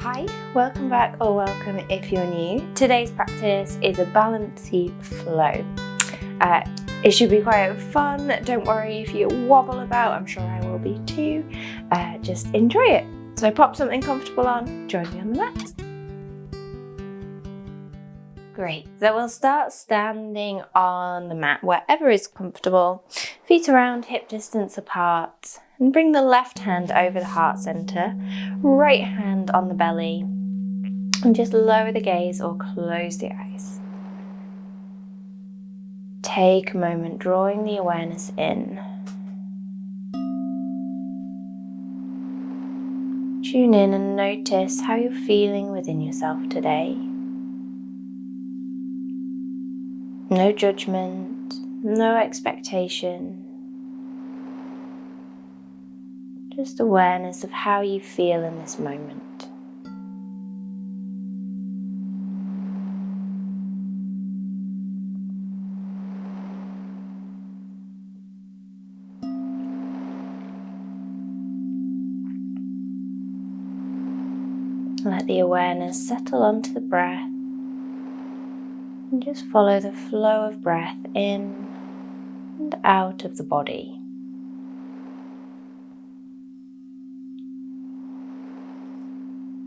Hi, welcome back or welcome if you're new. Today's practice is a balancey flow. It should be quite fun. Don't worry if you wobble about, I'm sure I will be too. Just enjoy it. So pop something comfortable on, join me on the mat. Great, so we'll start standing on the mat wherever is comfortable, feet around hip distance apart, and bring the left hand over the heart center, right hand on the belly, and just lower the gaze or close the eyes. Take a moment drawing the awareness in. Tune in and notice how you're feeling within yourself today. No judgment, no expectation. Just awareness of how you feel in this moment. Let the awareness settle onto the breath. And just follow the flow of breath in and out of the body.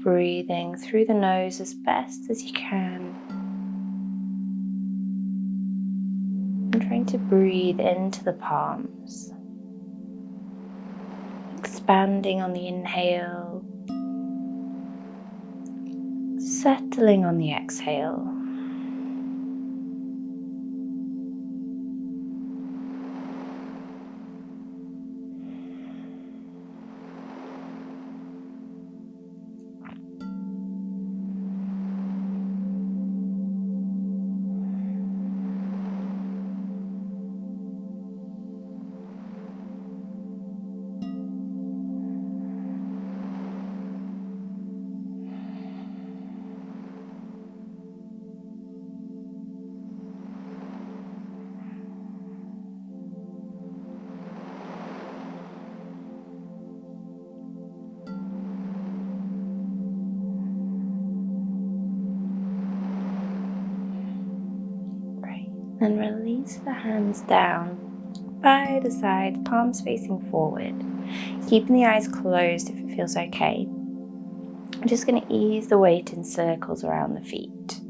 Breathing through the nose as best as you can. And trying to breathe into the palms. Expanding on the inhale. Settling on the exhale. And release the hands down by the side, palms facing forward. Keeping the eyes closed if it feels okay. I'm just going to ease the weight in circles around the feet.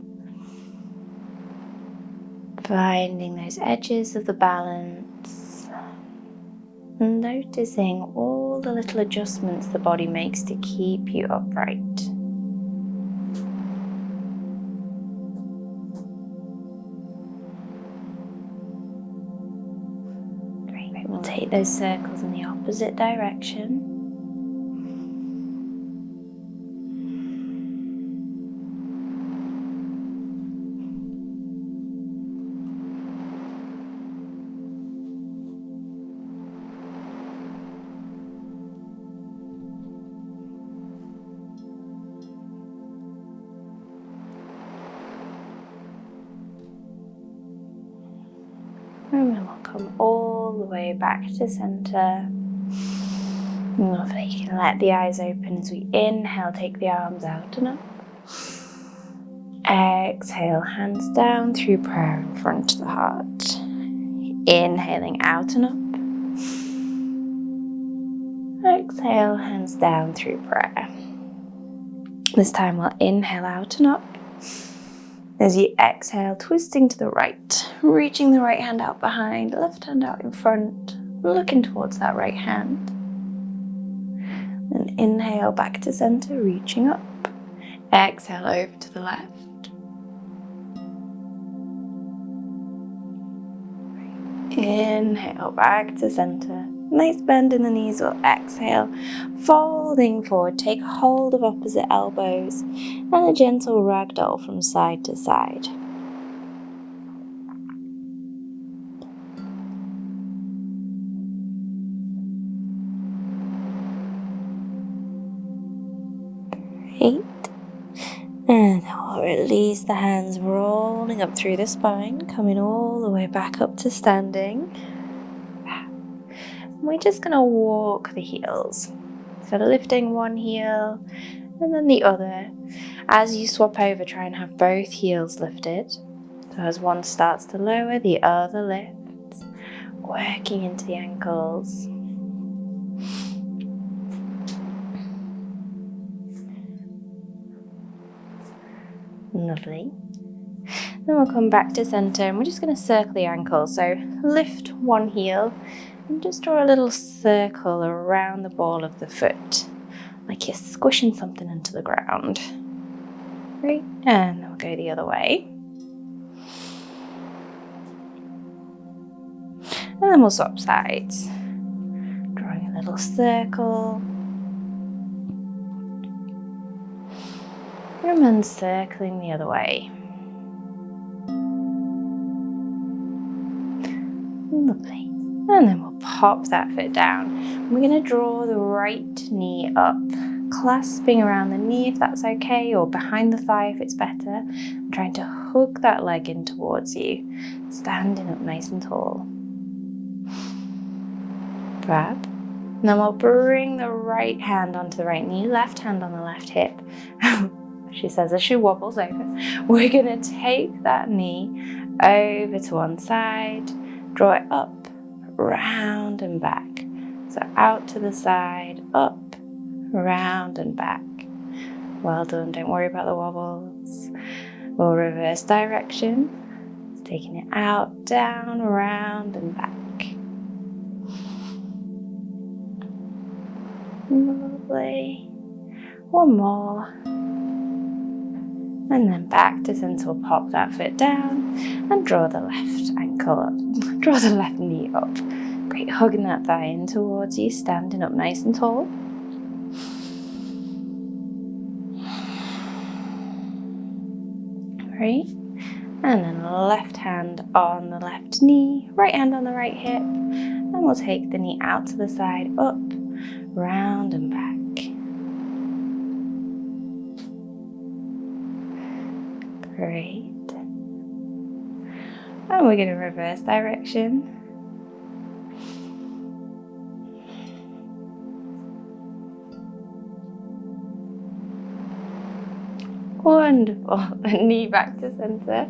Finding those edges of the balance. And noticing all the little adjustments the body makes to keep you upright. We'll take those circles in the opposite direction. And then we'll come all the way back to center. Lovely. You can let the eyes open as we inhale, take the arms out and up. Exhale, hands down through prayer in front of the heart. Inhaling out and up. Exhale, hands down through prayer. This time we'll inhale out and up. As you exhale, twisting to the right, reaching the right hand out behind, left hand out in front, looking towards that right hand. Then inhale back to center, reaching up. Exhale over to the left. Inhale back to center. Nice bend in the knees. We'll exhale, folding forward. Take hold of opposite elbows and a gentle ragdoll from side to side. Great. And I'll release the hands, rolling up through the spine, coming all the way back up to standing. We're just going to walk the heels. So lifting one heel and then the other. As you swap over, try and have both heels lifted. So as one starts to lower, the other lifts, working into the ankles. Lovely. Then we'll come back to center and we're just going to circle the ankle. So lift one heel and just draw a little circle around the ball of the foot, like you're squishing something into the ground. Great, and then we'll go the other way. And then we'll swap sides. Drawing a little circle. And then circling the other way. Lovely. And then we'll pop that foot down. We're going to draw the right knee up, clasping around the knee if that's okay, or behind the thigh if it's better. I'm trying to hook that leg in towards you, standing up nice and tall. Grab. And then we'll bring the right hand onto the right knee, left hand on the left hip. She says as she wobbles over, we're going to take that knee over to one side, draw it up, round and back. So out to the side, up, round and back. Well done, don't worry about the wobbles. We'll reverse direction, taking it out, down, round and back. Lovely. One more. And then back to center, we'll pop that foot down and draw the left ankle up, draw the left knee up. Great, hugging that thigh in towards you, standing up nice and tall. Great, and then left hand on the left knee, right hand on the right hip, and we'll take the knee out to the side, up, round and back. Great. And we're going to reverse direction. Wonderful. Knee back to center.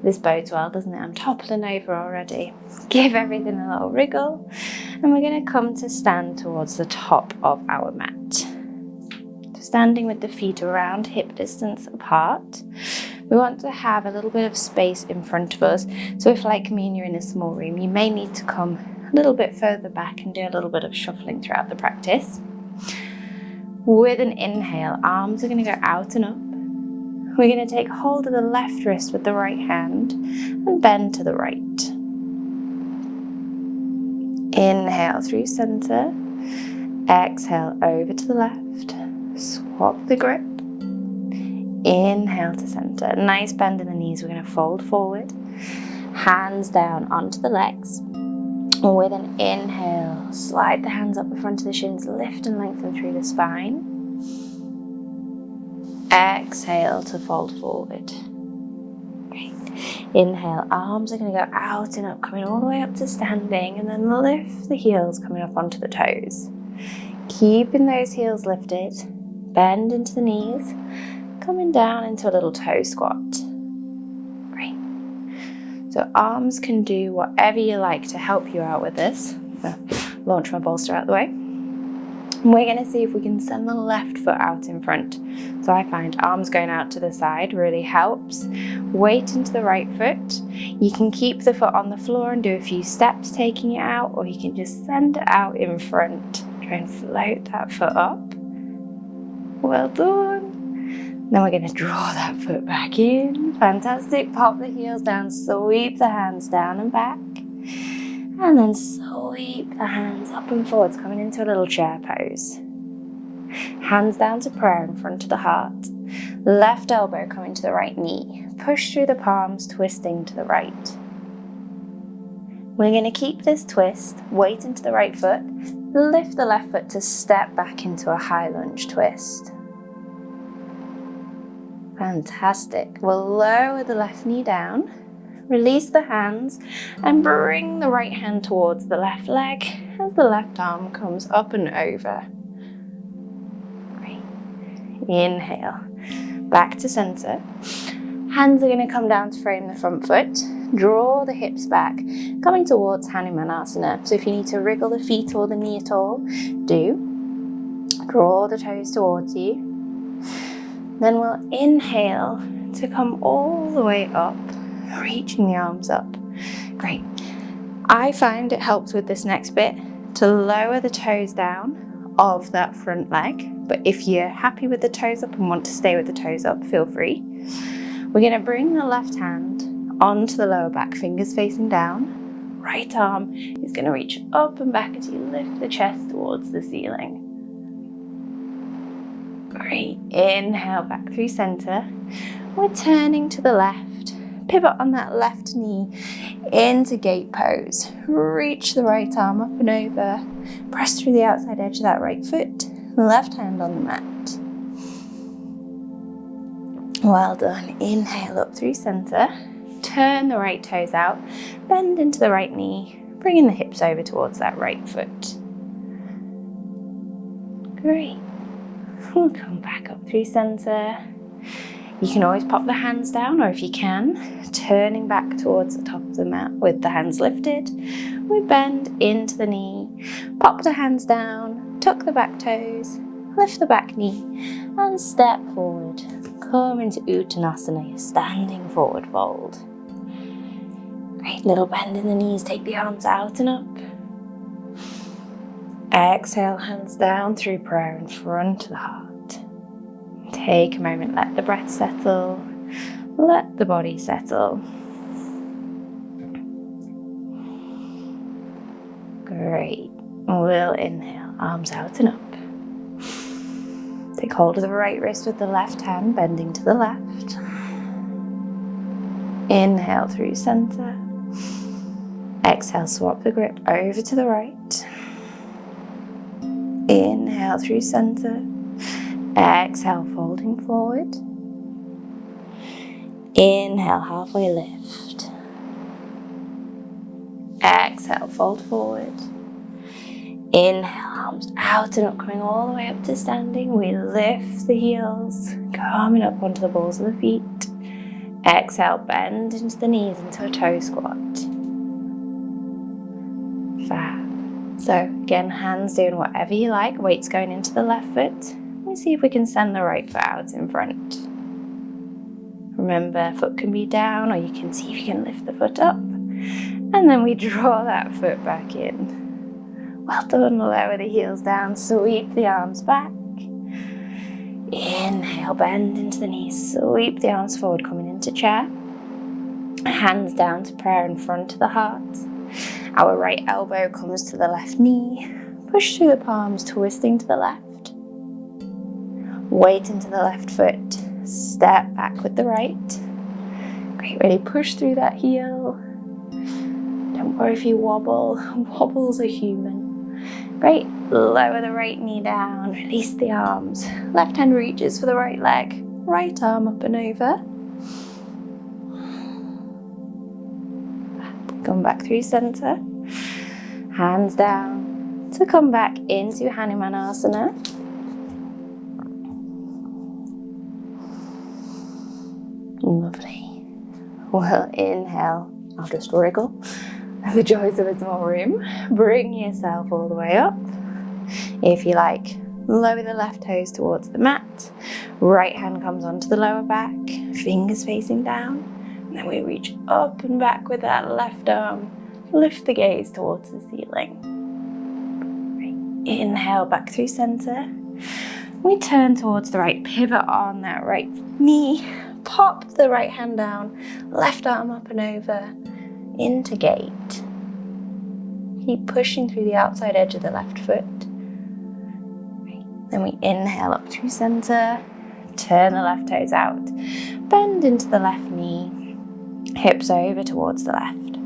This bodes well, doesn't it? I'm toppling over already. Give everything a little wriggle. And we're going to come to stand towards the top of our mat. Standing with the feet around hip distance apart. We want to have a little bit of space in front of us. So if, like me, and you're in a small room, you may need to come a little bit further back and do a little bit of shuffling throughout the practice. With an inhale, arms are going to go out and up. We're going to take hold of the left wrist with the right hand and bend to the right. Inhale through center. Exhale over to the left. Swap the grip. Inhale to center. Nice bend in the knees. We're going to fold forward. Hands down onto the legs. With an inhale, slide the hands up the front of the shins, lift and lengthen through the spine. Exhale to fold forward. Great. Inhale, arms are going to go out and up, coming all the way up to standing, and then lift the heels coming up onto the toes. Keeping those heels lifted, bend into the knees, coming down into a little toe squat. Great. So arms can do whatever you like to help you out with this. Launch my bolster out the way. And we're going to see if we can send the left foot out in front. So I find arms going out to the side really helps. Weight into the right foot. You can keep the foot on the floor and do a few steps taking it out, or you can just send it out in front. Try and float that foot up. Well done. Then we're going to draw that foot back in. Fantastic. Pop the heels down, sweep the hands down and back. And then sweep the hands up and forwards, coming into a little chair pose. Hands down to prayer in front of the heart. Left elbow coming to the right knee. Push through the palms, twisting to the right. We're going to keep this twist, weight into the right foot. Lift the left foot to step back into a high lunge twist. Fantastic. We'll lower the left knee down, release the hands, and bring the right hand towards the left leg as the left arm comes up and over. Great. Inhale, back to center. Hands are going to come down to frame the front foot. Draw the hips back, coming towards Hanumanasana. So if you need to wriggle the feet or the knee at all, do. Draw the toes towards you. Then we'll inhale to come all the way up, reaching the arms up. Great. I find it helps with this next bit to lower the toes down of that front leg. But if you're happy with the toes up and want to stay with the toes up, feel free. We're going to bring the left hand onto the lower back, fingers facing down. Right arm is going to reach up and back as you lift the chest towards the ceiling. Great. Inhale back through center. We're turning to the left. Pivot on that left knee into gate pose. Reach the right arm up and over. Press through the outside edge of that right foot. Left hand on the mat. Well done. Inhale up through center. Turn the right toes out. Bend into the right knee. Bringing the hips over towards that right foot. Great. We'll come back up through center. You can always pop the hands down, or if you can, turning back towards the top of the mat with the hands lifted. We bend into the knee. Pop the hands down. Tuck the back toes. Lift the back knee and step forward. Come into Uttanasana, your standing forward fold. Great, little bend in the knees, take the arms out and up. Exhale, hands down through prayer in front of the heart. Take a moment, let the breath settle, let the body settle. Great, we'll inhale, arms out and up. Take hold of the right wrist with the left hand, bending to the left. Inhale through center. Exhale, swap the grip over to the right. Inhale through center. Exhale, folding forward. Inhale, halfway lift. Exhale, fold forward. Inhale, arms out and up, coming all the way up to standing. We lift the heels, coming up onto the balls of the feet. Exhale, bend into the knees into a toe squat. Fab. So again, hands doing whatever you like. Weight's going into the left foot. Let's see if we can send the right foot out in front. Remember, foot can be down, or you can see if you can lift the foot up. And then we draw that foot back in. Well done, lower the heels down, sweep the arms back. Inhale, bend into the knees, sweep the arms forward, coming into chair. Hands down to prayer in front of the heart. Our right elbow comes to the left knee. Push through the palms, twisting to the left. Weight into the left foot, step back with the right. Great, ready, push through that heel. Don't worry if you wobble, wobbles are human. Great, lower the right knee down, release the arms. Left hand reaches for the right leg, right arm up and over. Come back through center, hands down to come back into Hanumanasana. Lovely. Well, inhale, I'll just wriggle. The joys of a small room. Bring yourself all the way up. If you like, lower the left toes towards the mat. Right hand comes onto the lower back, fingers facing down. And then we reach up and back with that left arm. Lift the gaze towards the ceiling. Inhale back through center. We turn towards the right, pivot on that right knee. Pop the right hand down, left arm up and over. Into gate. Keep pushing through the outside edge of the left foot. Then we inhale up through center, turn the left toes out, bend into the left knee, hips over towards the left.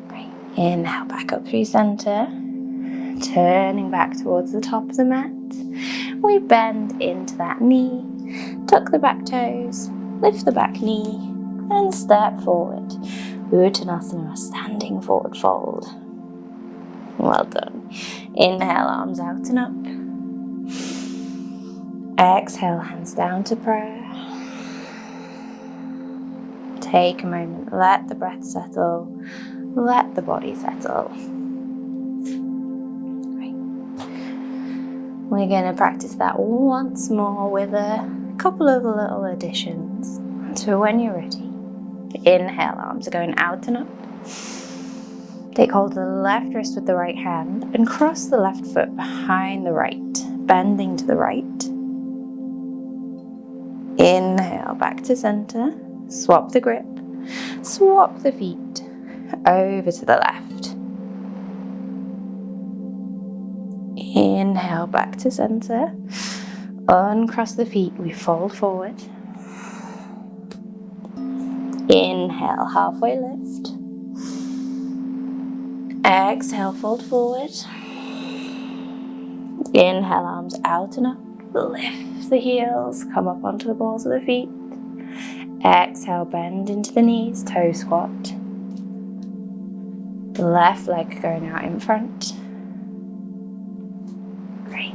Great. Inhale back up through center, turning back towards the top of the mat. We bend into that knee, tuck the back toes, lift the back knee, and step forward. Uttanasana, standing forward fold. Well done. Inhale, arms out and up. Exhale, hands down to prayer. Take a moment, let the breath settle, let the body settle. Great. We're going to practice that once more with a couple of little additions. So when you're ready, inhale, arms are going out and up. Take hold of the left wrist with the right hand and cross the left foot behind the right, bending to the right. Inhale, back to center. Swap the grip. Swap the feet over to the left. Inhale, back to center. Uncross the feet, we fold forward. Inhale, halfway lift. Exhale, fold forward. Inhale, arms out and up. Lift the heels, come up onto the balls of the feet. Exhale, bend into the knees, toe squat. Left leg going out in front. Great.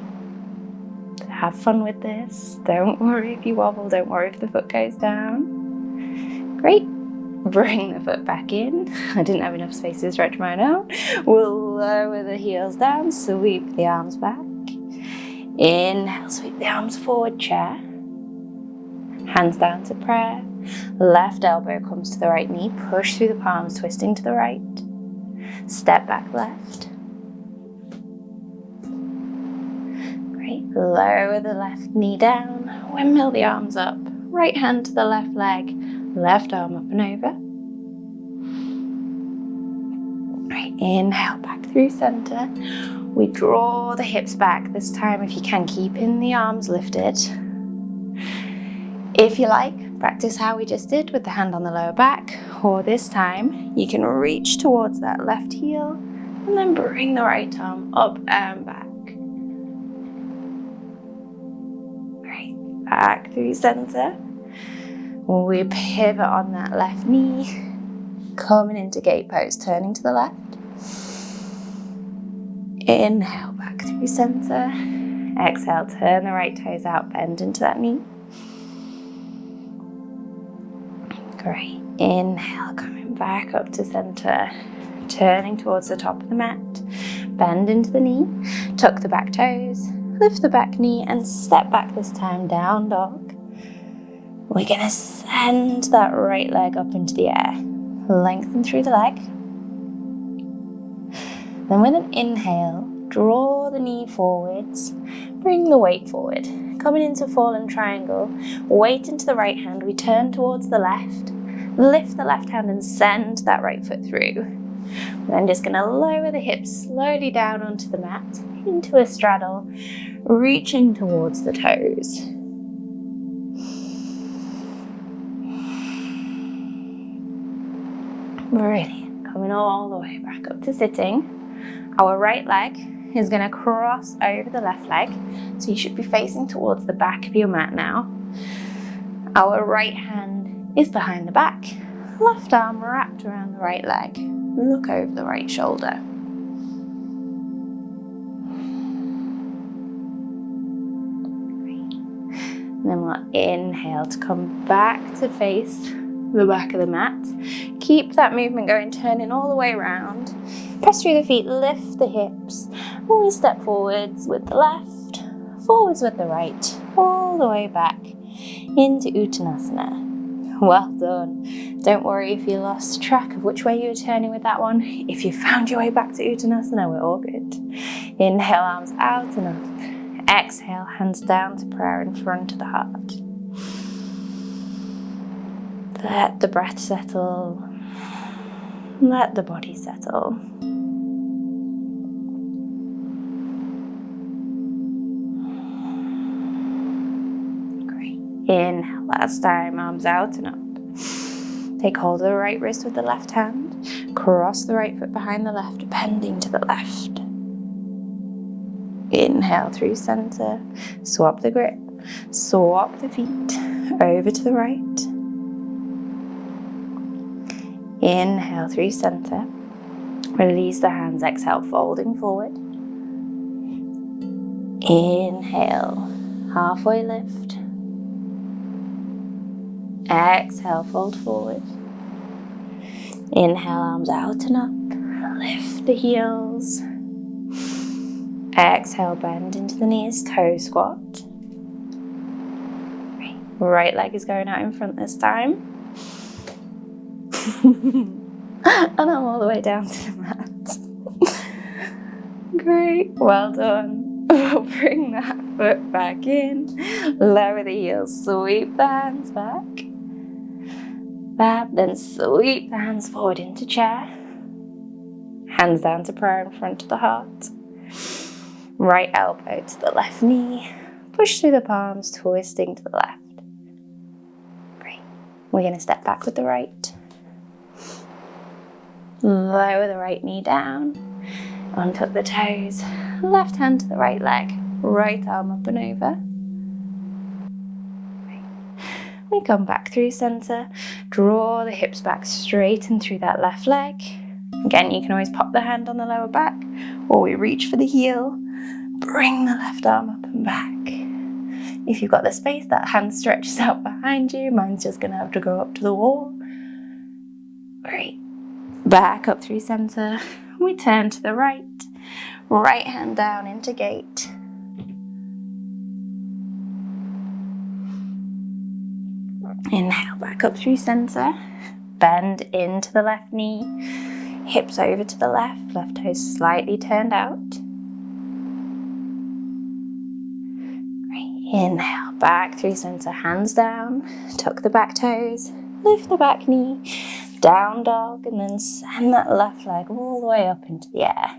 Have fun with this. Don't worry if you wobble, don't worry if the foot goes down. Great. Bring the foot back in. I didn't have enough space to stretch mine out. We'll lower the heels down, sweep the arms back. Inhale, sweep the arms forward, chair. Hands down to prayer. Left elbow comes to the right knee. Push through the palms, twisting to the right. Step back left. Great. Lower the left knee down. Windmill the arms up. Right hand to the left leg. Left arm up and over. Great. Inhale, back through center. We draw the hips back. This time, if you can, keeping the arms lifted. If you like, practice how we just did with the hand on the lower back, or this time you can reach towards that left heel and then bring the right arm up and back. Great. Back through center. We pivot on that left knee, coming into gate pose, turning to the left. Inhale, back through center. Exhale, turn the right toes out, bend into that knee. Great. Inhale, coming back up to center, turning towards the top of the mat. Bend into the knee, tuck the back toes, lift the back knee and step back this time, down dog. We're gonna send that right leg up into the air. Lengthen through the leg. Then with an inhale, draw the knee forwards, bring the weight forward. Coming into fallen triangle, weight into the right hand, we turn towards the left, lift the left hand and send that right foot through. We're then just gonna lower the hips slowly down onto the mat, into a straddle, reaching towards the toes. Brilliant. Coming all the way back up to sitting. Our right leg is going to cross over the left leg. So you should be facing towards the back of your mat now. Our right hand is behind the back. Left arm wrapped around the right leg. Look over the right shoulder. Great. And then we'll inhale to come back to face the back of the mat. Keep that movement going, turning all the way around. Press through the feet, lift the hips. We step forwards with the left, forwards with the right, all the way back into Uttanasana. Well done. Don't worry if you lost track of which way you were turning with that one. If you found your way back to Uttanasana, we're all good. Inhale, arms out and up. Exhale, hands down to prayer in front of the heart. Let the breath settle. Let the body settle. Great. Inhale, last time, arms out and up. Take hold of the right wrist with the left hand. Cross the right foot behind the left, bending to the left. Inhale through center. Swap the grip. Swap the feet over to the right. Inhale through center. Release the hands, exhale, folding forward. Inhale, halfway lift. Exhale, fold forward. Inhale, arms out and up. Lift the heels. Exhale, bend into the knees, toe squat. Right leg is going out in front this time. And I'm all the way down to the mat. Great, well done. We'll bring that foot back in. Lower the heels, sweep the hands back. Then sweep the hands forward into chair. Hands down to prayer in front of the heart. Right elbow to the left knee. Push through the palms, twisting to the left. Great. We're going to step back with the right. Lower the right knee down. Untuck the toes. Left hand to the right leg. Right arm up and over. We come back through center. Draw the hips back straight and through that left leg. Again, you can always pop the hand on the lower back, or we reach for the heel. Bring the left arm up and back. If you've got the space, that hand stretches out behind you. Mine's just going to have to go up to the wall. Great. Back up through center. We turn to the right. Right hand down into gate. Inhale, back up through center. Bend into the left knee. Hips over to the left. Left toes slightly turned out. Inhale, back through center, hands down, tuck the back toes, lift the back knee, down dog, and then send that left leg all the way up into the air.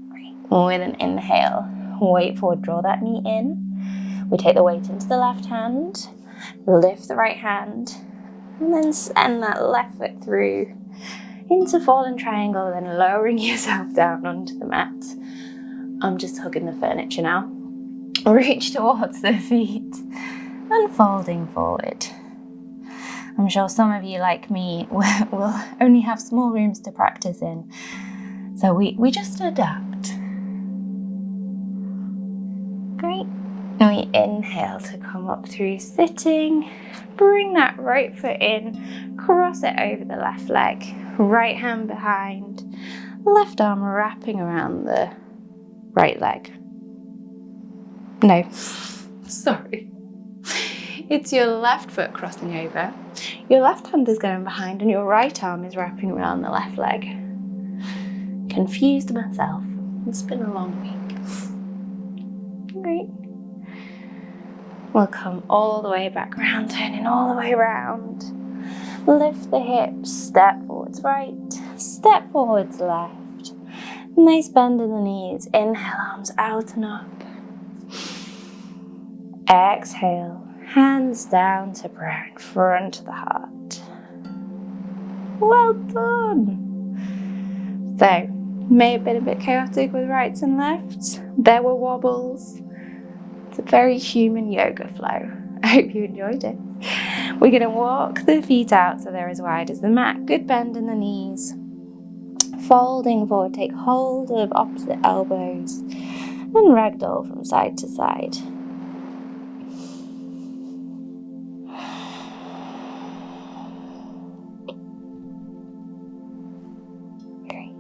Great. With an inhale, weight forward, draw that knee in. We take the weight into the left hand, lift the right hand, and then send that left foot through into fallen triangle, then lowering yourself down onto the mat. I'm just hugging the furniture now. Reach towards the feet and folding forward. I'm sure some of you, like me, will only have small rooms to practice in. So we just adapt. Great. And we inhale to come up through sitting. Bring that right foot in, cross it over the left leg. Right hand behind, left arm wrapping around the right leg. No, sorry. It's your left foot crossing over. Your left hand is going behind and your right arm is wrapping around the left leg. Confused myself. It's been a long week. Great. We'll come all the way back around, turning all the way around. Lift the hips, step forwards right, step forwards left. Nice bend in the knees. Inhale, arms out and up. Exhale, hands down to prayer in front of the heart. Well done. So, may have been a bit chaotic with rights and lefts. There were wobbles. It's a very human yoga flow. I hope you enjoyed it. We're going to walk the feet out so they're as wide as the mat. Good bend in the knees. Folding forward, take hold of opposite elbows and ragdoll from side to side. Great.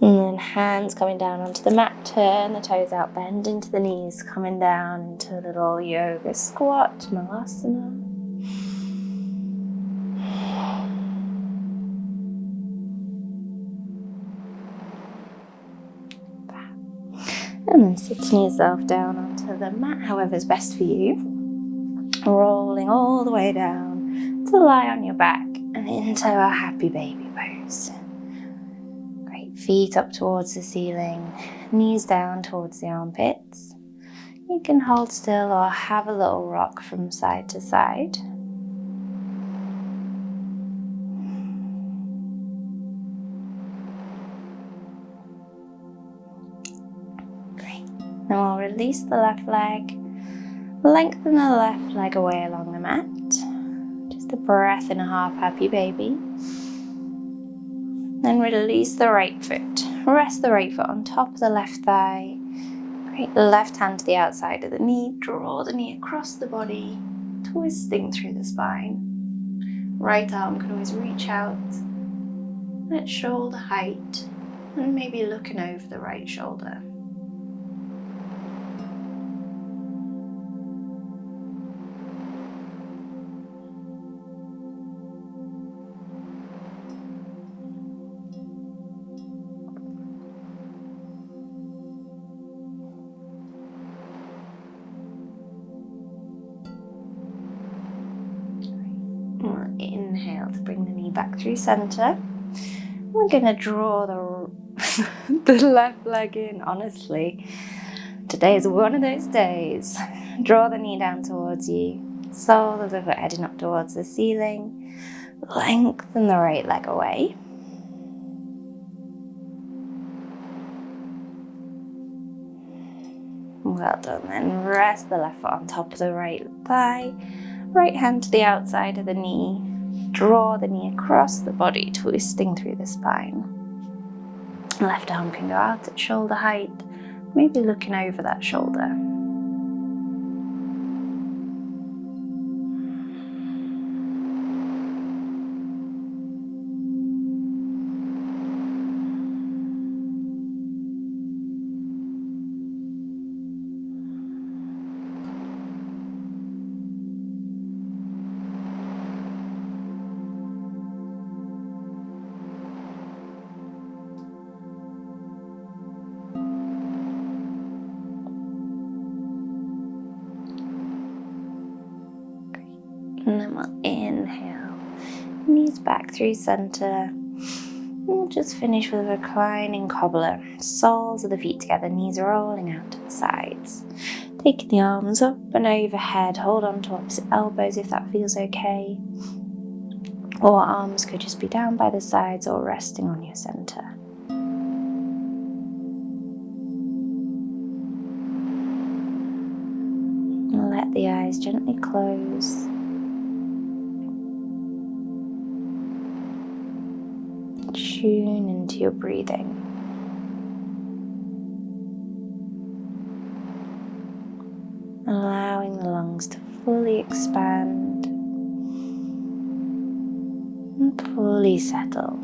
And then hands coming down onto the mat, turn the toes out, bend into the knees, coming down into a little yoga squat, malasana. And then sitting yourself down onto the mat, however's best for you. Rolling all the way down to lie on your back and into a happy baby pose. Great, feet up towards the ceiling, knees down towards the armpits. You can hold still or have a little rock from side to side. Then we'll release the left leg, lengthen the left leg away along the mat. Just a breath and a half, happy baby. Then release the right foot, Rest the right foot on top of the left thigh. Great, left hand to the outside of the knee. Draw the knee across the body, twisting through the spine. Right arm can always reach out at shoulder height and maybe looking over the right shoulder. We'll inhale to bring the knee back through center. We're going to draw the left leg in. Honestly, today is one of those days. Draw the knee down towards you. Sole of the foot heading up towards the ceiling. Lengthen the right leg away. Well done. Then rest the left foot on top of the right thigh. Right hand to the outside of the knee. Draw the knee across the body, twisting through the spine. Left arm can go out at shoulder height, maybe looking over that shoulder. And then we'll inhale, knees back through center. We'll just finish with a reclining cobbler. Soles of the feet together, knees rolling out to the sides. Taking the arms up and overhead, hold on to opposite elbows if that feels okay. Or arms could just be down by the sides or resting on your center. And let the eyes gently close. Tune into your breathing. Allowing the lungs to fully expand and fully settle.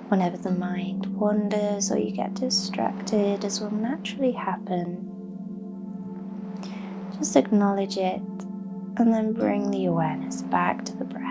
Whenever the mind wanders or you get distracted, as will naturally happen, just acknowledge it and then bring the awareness back to the breath.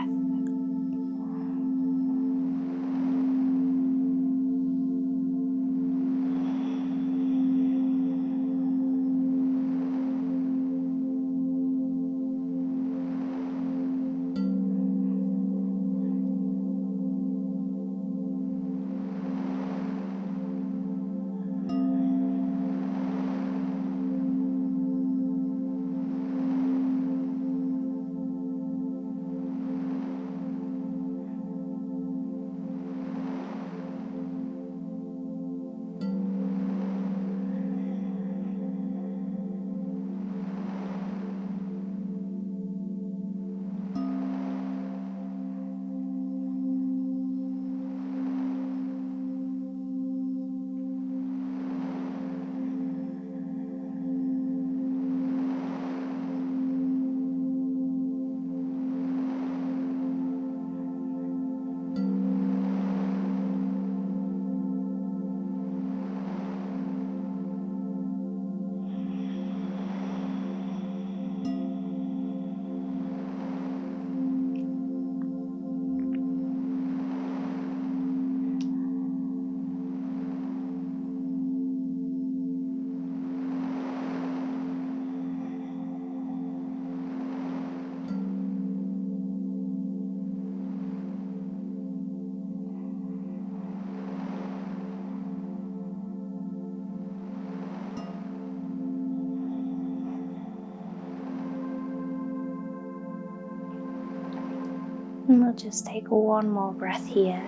And we'll just take one more breath here.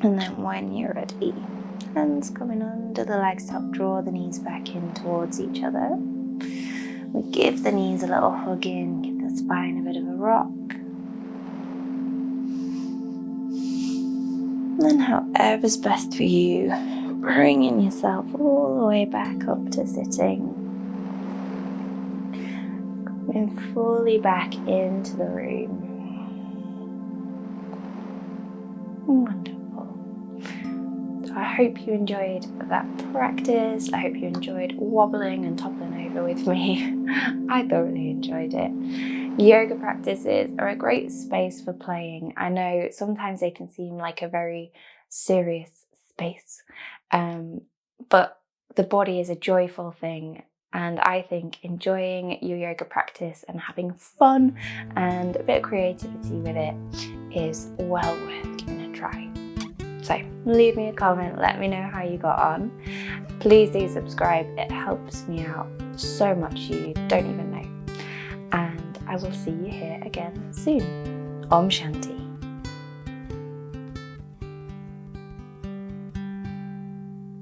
And then when you're ready, hands coming under the legs, help draw the knees back in towards each other. We give the knees a little hug in, give the spine a bit of a rock. And then however's best for you, bringing yourself all the way back up to sitting. Coming fully back into the room. Wonderful. So I hope you enjoyed that practice. I hope you enjoyed wobbling and toppling over with me. I thoroughly enjoyed it. Yoga practices are a great space for playing. I know sometimes they can seem like a very serious space, but the body is a joyful thing, and I think enjoying your yoga practice and having fun and a bit of creativity with it is well worth giving a try. So leave me a comment, let me know how you got on. Please do subscribe, it helps me out so much you don't even know. And I will see you here again soon. Om Shanti.